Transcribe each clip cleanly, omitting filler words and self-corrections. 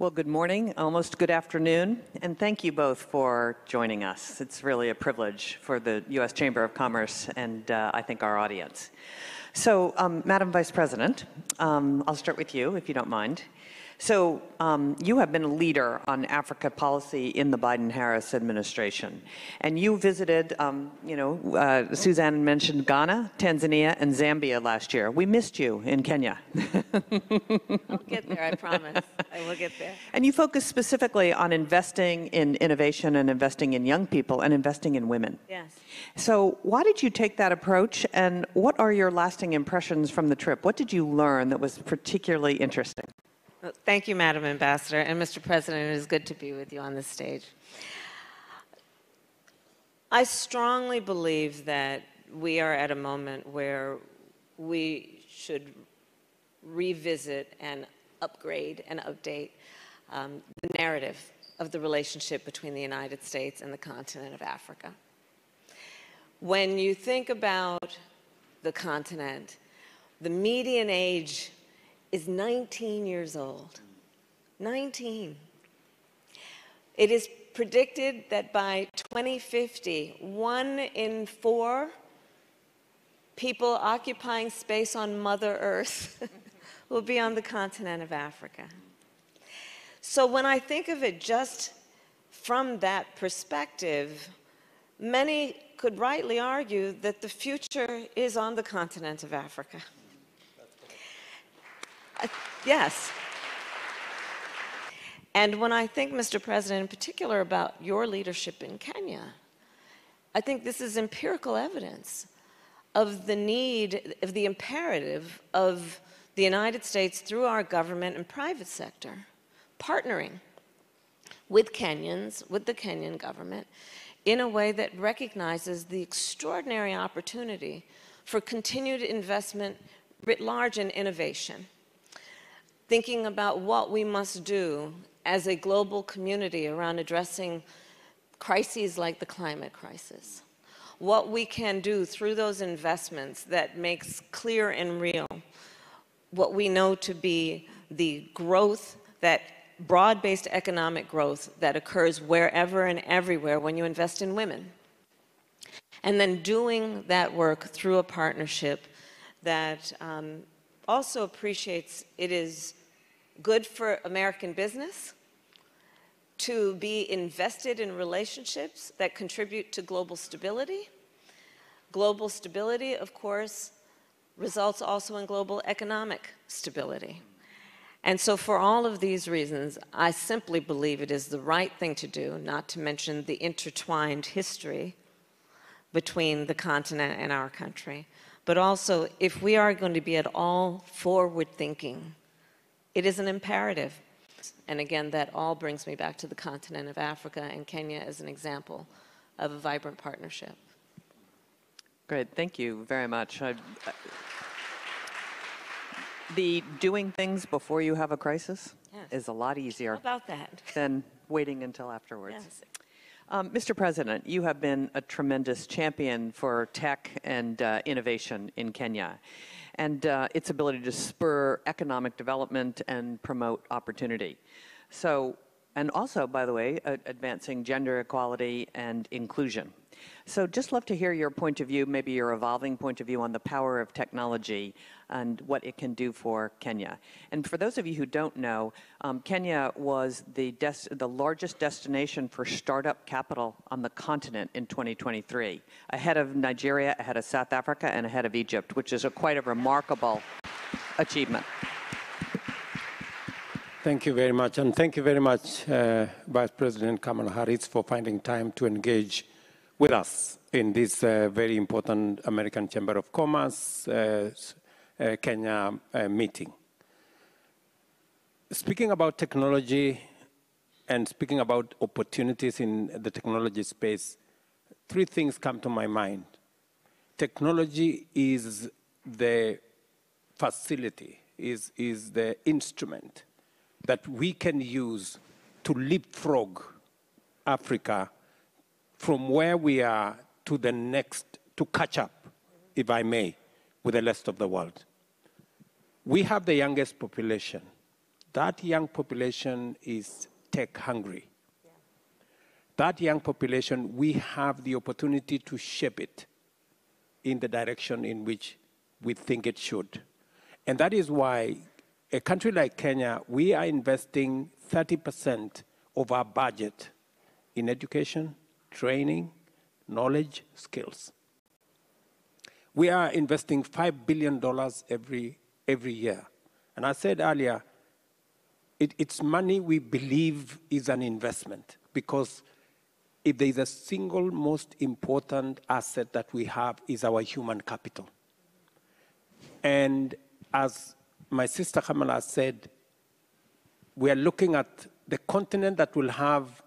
Well, good morning, almost good afternoon, and thank you both for joining us. It's really a privilege for the U.S. Chamber of Commerce and I think our audience. So, Madam Vice President, I'll start with you, if you don't mind. So, you have been a leader on Africa policy in the Biden-Harris administration, and you visited, Suzanne mentioned Ghana, Tanzania, and Zambia last year. We missed you in Kenya. I'll get there, I promise. I will get there. And you focus specifically on investing in innovation and investing in young people and investing in women. Yes. So why did you take that approach, and what are your lasting impressions from the trip? What did you learn that was particularly interesting? Well, thank you, Madam Ambassador, and Mr. President, it is good to be with you on this stage. I strongly believe that we are at a moment where we should revisit and upgrade and update the narrative of the relationship between the United States and the continent of Africa. When you think about the continent, the median age is 19 years old. 19. It is predicted that by 2050, 1 in 4 people occupying space on Mother Earth will be on the continent of Africa. So when I think of it just from that perspective, many could rightly argue that the future is on the continent of Africa. Yes. And when I think, Mr. President, in particular about your leadership in Kenya, I think this is empirical evidence of the need, of the imperative of the United States through our government and private sector partnering with Kenyans, with the Kenyan government, in a way that recognizes the extraordinary opportunity for continued investment writ large in innovation. Thinking about what we must do as a global community around addressing crises like the climate crisis. What we can do through those investments that makes clear and real what we know to be the growth, that broad-based economic growth that occurs wherever and everywhere when you invest in women. And then doing that work through a partnership that also appreciates it is good for American business to be invested in relationships that contribute to global stability. Global stability, of course, results also in global economic stability. And so for all of these reasons, I simply believe it is the right thing to do, not to mention the intertwined history between the continent and our country. But also, if we are going to be at all forward-thinking, it is an imperative. And again, that all brings me back to the continent of Africa and Kenya as an example of a vibrant partnership. Great, thank you very much. The doing things before you have a crisis is a lot easier than waiting until afterwards. Yes. Mr. President, you have been a tremendous champion for tech and innovation in Kenya, and its ability to spur economic development and promote opportunity. So, and also, by the way, advancing gender equality and inclusion. So just love to hear your point of view, maybe your evolving point of view on the power of technology and what it can do for Kenya. And for those of you who don't know, Kenya was the largest destination for startup capital on the continent in 2023, ahead of Nigeria, ahead of South Africa, and ahead of Egypt, which is quite a remarkable achievement. Thank you very much. And thank you very much, Vice President Kamala Harris, for finding time to engage with us in this very important American Chamber of Commerce Kenya meeting. Speaking about technology and speaking about opportunities in the technology space, 3 things come to my mind. Technology is the facility, is the instrument that we can use to leapfrog Africa from where we are to the next, to catch up, if I may, with the rest of the world. We have the youngest population that young population is tech hungry. Yeah. That young population, we have the opportunity to shape it in the direction in which we think it should. And that is why a country like Kenya, we are investing 30% of our budget in education, training, knowledge, skills. We are investing $5 billion every year. And I said earlier, it's money we believe is an investment, because if there is a single most important asset that we have is our human capital. And as my sister Kamala said, we are looking at the continent that will have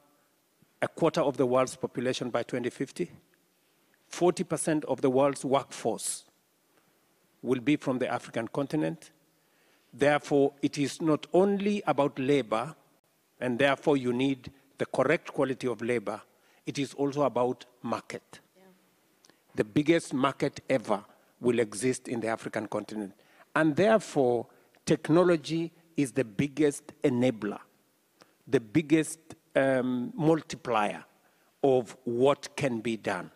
a quarter of the world's population by 2050. 40% of the world's workforce will be from the African continent. Therefore, it is not only about labor, and therefore you need the correct quality of labor. It is also about market. Yeah. The biggest market ever will exist in the African continent. And therefore, technology is the biggest enabler, the biggest multiplier of what can be done.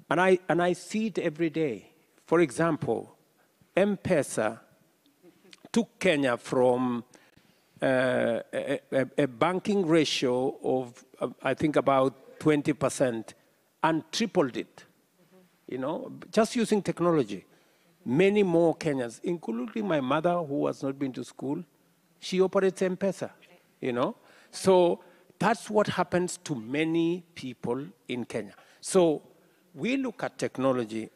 And I see it every day. For example, M-Pesa took Kenya from a banking ratio of, I think, about 20% and tripled it, you know, just using technology. Many more Kenyans, including my mother, who has not been to school, she operates M-Pesa, you know. So that's what happens to many people in Kenya. So we look at technology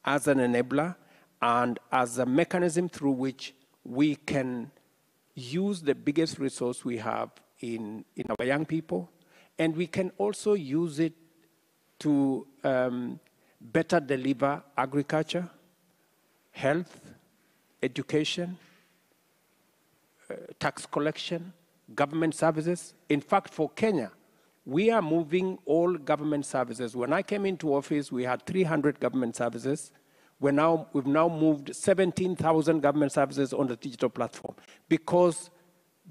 as an enabler and as a mechanism through which we can use the biggest resource we have in our young people, and we can also use it to better deliver agriculture, health, education, tax collection, government services. In fact, for Kenya, we are moving all government services. When I came into office, we had 300 government services. We've now moved 17,000 government services on the digital platform, because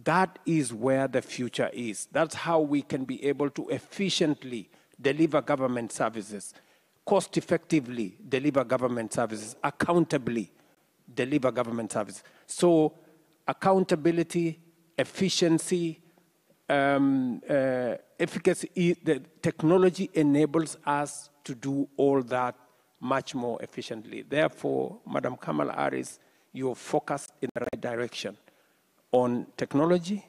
that is where the future is. That's how we can be able to efficiently deliver government services, cost-effectively deliver government services, accountably deliver government services. So accountability, efficiency, efficacy, the technology enables us to do all that much more efficiently. Therefore, Madam Kamala Harris, you're focused in the right direction on technology,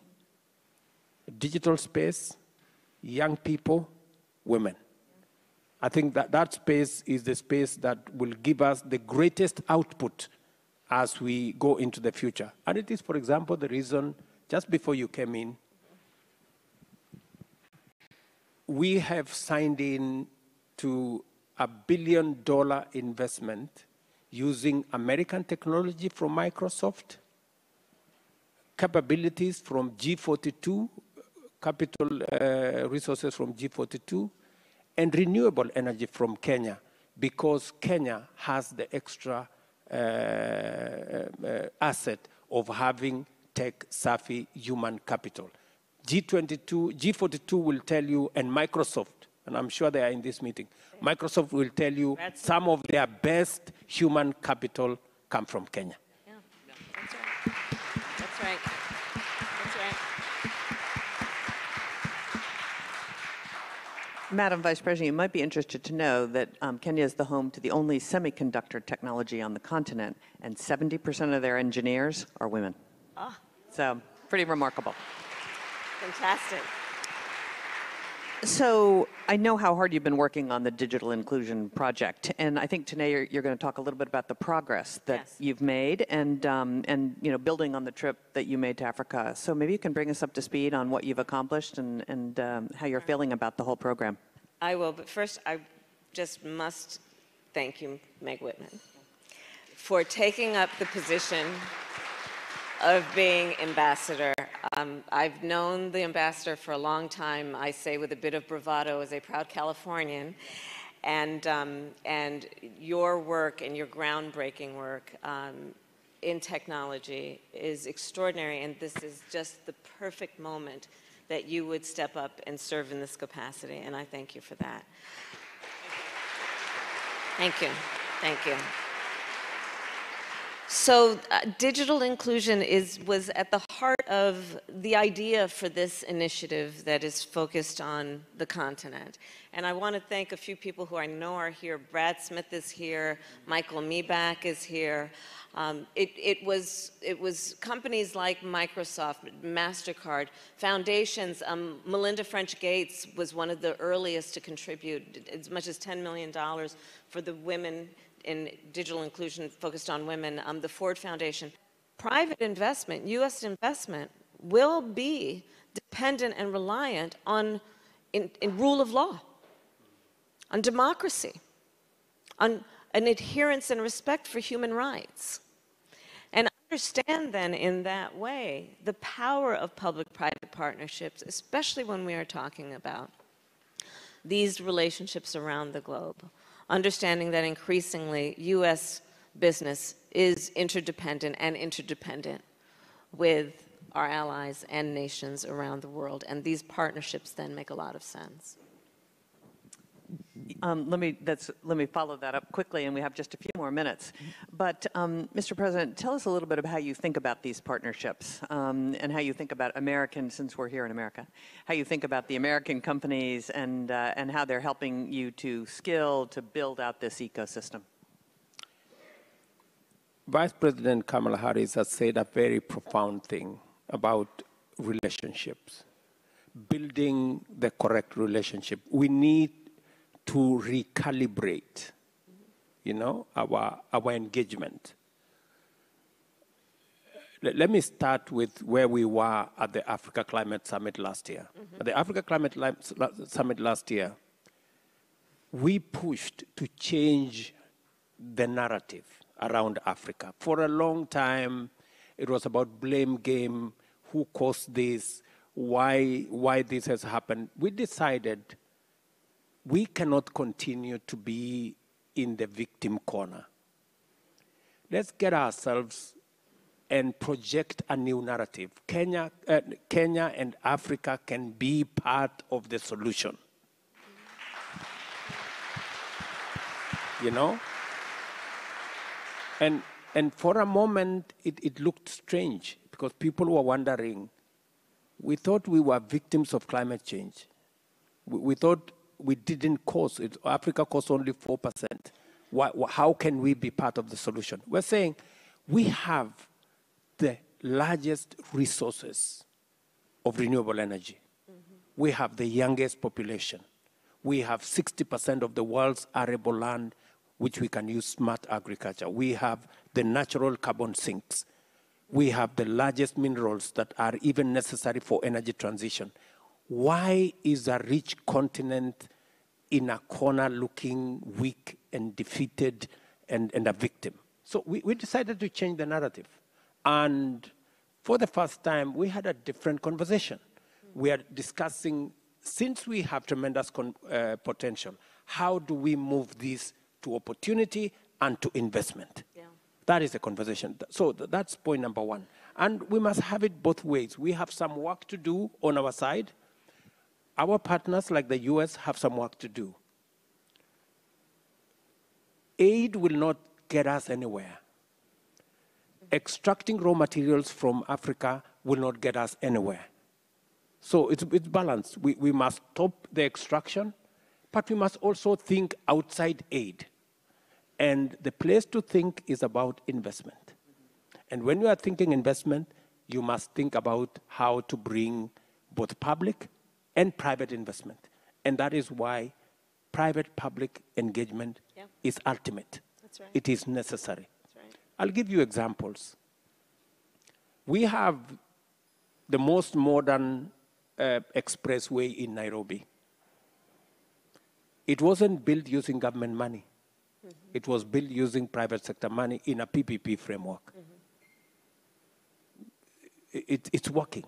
digital space, young people, women. I think that space is the space that will give us the greatest output as we go into the future. And it is, for example, the reason, just before you came in, we have signed in to $1 billion investment using American technology from Microsoft, capabilities from G42, capital resources from G42, and renewable energy from Kenya, because Kenya has the extra asset of having tech-savvy human capital. G42 will tell you, and Microsoft, and I'm sure they are in this meeting, Microsoft will tell you some of their best human capital come from Kenya. Yeah, that's right. That's right. That's right. Madam Vice President, you might be interested to know that Kenya is the home to the only semiconductor technology on the continent, and 70% of their engineers are women. Ah. So, pretty remarkable. Fantastic. So I know how hard you've been working on the digital inclusion project, and I think today you're going to talk a little bit about the progress that you've made, and you know, building on the trip that you made to Africa. So maybe you can bring us up to speed on what you've accomplished and how you're feeling about the whole program. I will, but first I just must thank you, Meg Whitman, for taking up the position of being ambassador. I've known the ambassador for a long time, I say with a bit of bravado as a proud Californian, and your work and your groundbreaking work in technology is extraordinary, and this is just the perfect moment that you would step up and serve in this capacity, and I thank you for that. Thank you. Thank you. So digital inclusion was at the heart of the idea for this initiative that is focused on the continent. And I want to thank a few people who I know are here. Brad Smith is here. Michael Meback is here. It was companies like Microsoft, MasterCard, foundations. Melinda French Gates was one of the earliest to contribute as much as $10 million for the women in digital inclusion focused on women, the Ford Foundation. Private investment, US investment, will be dependent and reliant on in rule of law, on democracy, on an adherence and respect for human rights. And understand then in that way the power of public-private partnerships, especially when we are talking about these relationships around the globe. Understanding that increasingly US business is interdependent with our allies and nations around the world, and these partnerships then make a lot of sense. Let me follow that up quickly, and we have just a few more minutes. But, Mr. President, tell us a little bit about how you think about these partnerships and how you think about American, since we're here in America, how you think about the American companies and how they're helping you to build out this ecosystem. Vice President Kamala Harris has said a very profound thing about relationships, building the correct relationship. We need to recalibrate, our engagement. Let me start with where we were at the Africa Climate Summit last year. At the Africa Climate Summit last year, we pushed to change the narrative around Africa. For a long time, it was about blame game, who caused this, why this has happened. We decided we cannot continue to be in the victim corner. Let's get ourselves and project a new narrative. Kenya and Africa can be part of the solution. And for a moment, it looked strange because people were wondering, we thought we were victims of climate change. We thought we didn't cause it. Africa caused only 4%. How can we be part of the solution? We're saying we have the largest resources of renewable energy. We have the youngest population. We have 60% of the world's arable land, which we can use smart agriculture. We have the natural carbon sinks. We have the largest minerals that are even necessary for energy transition. Why is a rich continent in a corner looking weak and defeated and a victim? So we decided to change the narrative. And for the first time, we had a different conversation. We are discussing, since we have tremendous potential, how do we move this to opportunity and to investment? Yeah. That is the conversation. So that's point number one. And we must have it both ways. We have some work to do on our side. Our partners, like the US, have some work to do. Aid will not get us anywhere. Extracting raw materials from Africa will not get us anywhere. So it's balanced. We must stop the extraction, but we must also think outside aid. And the place to think is about investment. And when you are thinking investment, you must think about how to bring both public and private investment. And that is why private-public engagement is ultimate. That's right. It is necessary. That's right. I'll give you examples. We have the most modern expressway in Nairobi. It wasn't built using government money. It was built using private sector money in a PPP framework. It's working.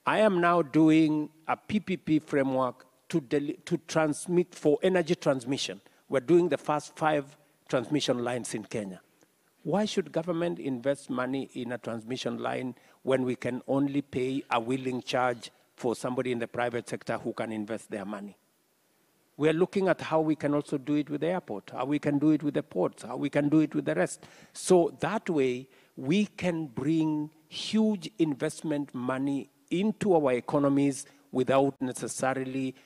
I am now doing a PPP framework to transmit for energy transmission. We're doing the first 5 transmission lines in Kenya. Why should government invest money in a transmission line when we can only pay a willing charge for somebody in the private sector who can invest their money? We are looking at how we can also do it with the airport, how we can do it with the ports, how we can do it with the rest. So that way, we can bring huge investment money into our economies without necessarily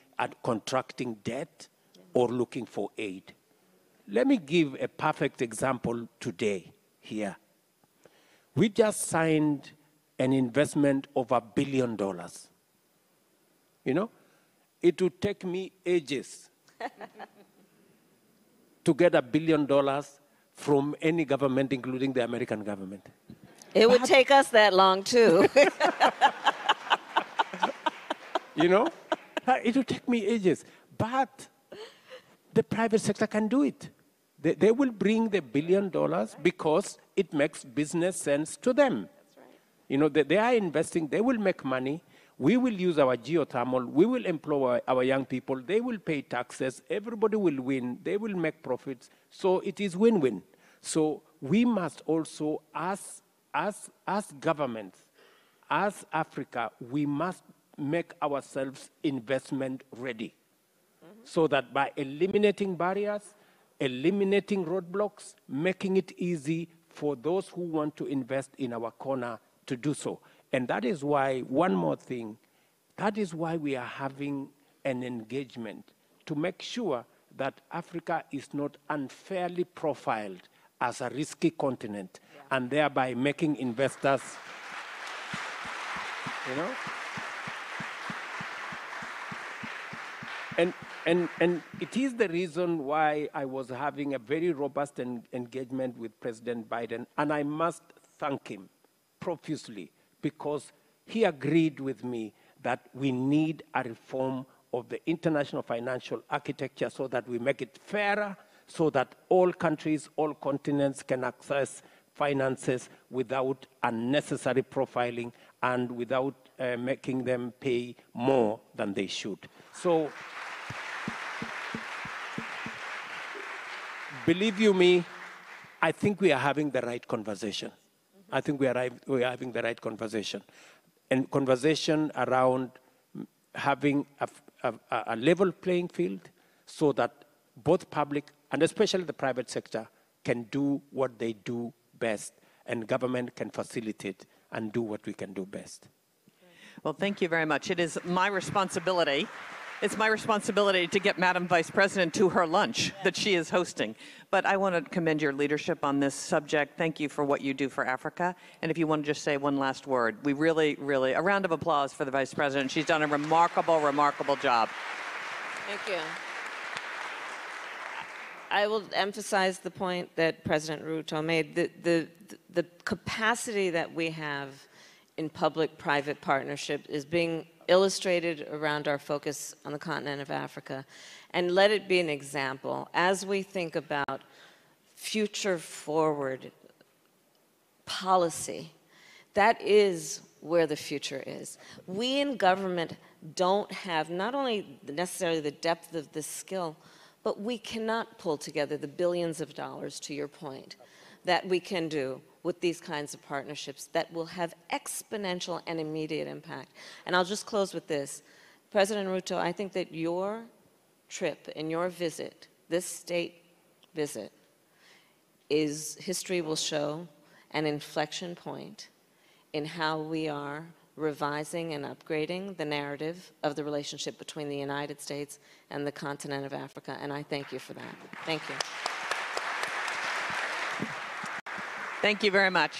contracting debt or looking for aid. Let me give a perfect example today here. We just signed an investment of $1 billion. You know, it would take me ages to get $1 billion from any government, including the American government. It would take us that long, too. You know, it would take me ages. But the private sector can do it. They will bring the $1 billion because it makes business sense to them. That's right. You know, they are investing, they will make money. We will use our geothermal, we will employ our young people, they will pay taxes, everybody will win, they will make profits. So it is win-win. So we must also, as governments, as Africa, we must make ourselves investment ready. So that by eliminating barriers, eliminating roadblocks, making it easy for those who want to invest in our corner to do so. And that is why, one more thing, that is why we are having an engagement to make sure that Africa is not unfairly profiled as a risky continent, and thereby making investors, you know? And it is the reason why I was having a very robust engagement with President Biden, and I must thank him profusely because he agreed with me that we need a reform of the international financial architecture so that we make it fairer, so that all countries, all continents can access finances without unnecessary profiling and without making them pay more than they should. So, believe you me, I think we are having the right conversation. I think we are having the right conversation. And conversation around having a level playing field so that both public and especially the private sector can do what they do best, and government can facilitate and do what we can do best. Well, thank you very much. It is my responsibility. It's my responsibility to get Madam Vice President to her lunch that she is hosting. But I want to commend your leadership on this subject. Thank you for what you do for Africa. And if you want to just say one last word, we really, a round of applause for the Vice President. She's done a remarkable, remarkable job. Thank you. I will emphasize the point that President Ruto made. The capacity that we have in public-private partnership is being illustrated around our focus on the continent of Africa. And let it be an example as we think about future-forward policy. That is where the future is. We in government don't have not only necessarily the depth of this skill, but we cannot pull together the billions of dollars, to your point, that we can do with these kinds of partnerships that will have exponential and immediate impact. And I'll just close with this. President Ruto, I think that your trip and your visit, this state visit, is, history will show, an inflection point in how we are revising and upgrading the narrative of the relationship between the United States and the continent of Africa. And I thank you for that. Thank you. Thank you very much.